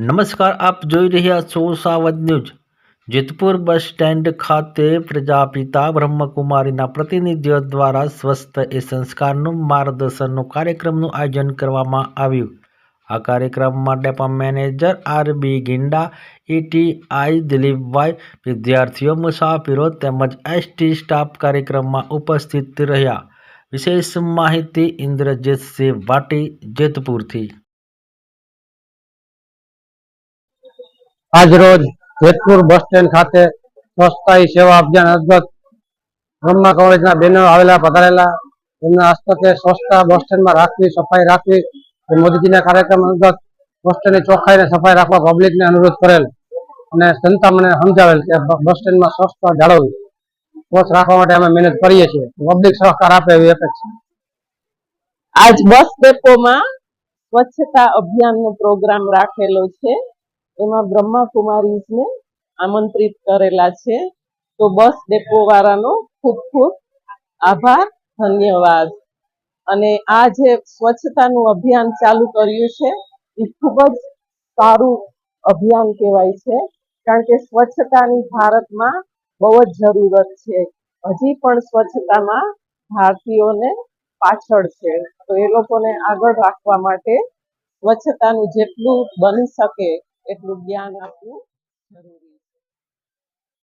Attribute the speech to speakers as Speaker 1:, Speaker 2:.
Speaker 1: નમસ્કાર, આપ જોઈ રહ્યા છો સાવધ ન્યૂઝ. જેતપુર બસ સ્ટેન્ડ ખાતે પ્રજાપિતા બ્રહ્મકુમારીના પ્રતિનિધિઓ દ્વારા સ્વસ્થ એ સંસ્કારનું માર્ગદર્શનનો કાર્યક્રમનું આયોજન કરવામાં આવ્યું. આ કાર્યક્રમમાં ડેપો મેનેજર આર.બી. ગિંડા, ઈ.ટી.આઈ. દિલીપભાઈ, વિદ્યાર્થીઓ, મુસાફરો તેમજ એસ.ટી સ્ટાફ કાર્યક્રમમાં ઉપસ્થિત રહ્યા. વિશેષ માહિતી ઇન્દ્રજીતસિંહ વાટી, જેતપુરથી.
Speaker 2: આજ રોજ જેતપુર બસ સ્ટેન્ડ ખાતે સ્વચ્છતા હી સેવા અભિયાન અંતર્ગત બ્રહ્મા કોલેજના બેનરો આવેલા પધારેલા. તેમના હસ્તકે સ્વચ્છતા બસ સ્ટેન્ડમાં રાખવી, સફાઈ રાખવી એ મોદીજીના કાર્યક્રમ અંતર્ગત બસ સ્ટેન્ડની ચોખ્ખાઈ અને સફાઈ રાખવા પબ્લિકને અનુરોધ કરેલ અને જનતા મને સમજાવેલ કે બસ સ્ટેન્ડમાં સ્વચ્છતા જાળવવી, સ્વચ્છ રાખવા માટે અમે મહેનત કરીએ છીએ. પબ્લિક સહકાર આપે એવી અપેક્ષા.
Speaker 3: આજ બસ ડેપોમાં સ્વચ્છતા અભિયાનનો પ્રોગ્રામ રાખેલો છે. એમાં બ્રહ્માકુમારીઝને આમંત્રિત કરેલા છે. તો બસ ડેપો વાળાનો ખૂબ ખૂબ આભાર, ધન્યવાદ. અને આ જે સ્વચ્છતાનું અભિયાન ચાલુ કર્યું છે એ ખૂબ જ સારું અભિયાન કહેવાય છે, કારણ કે સ્વચ્છતાની ભારતમાં બહુ જ જરૂરત છે. હજી પણ સ્વચ્છતામાં ભારતીયોને પાછળ છે, તો એ લોકોને આગળ રાખવા માટે સ્વચ્છતાનું જેટલું બની શકે એટલું જ્ઞાન આપવું જરૂરી છે.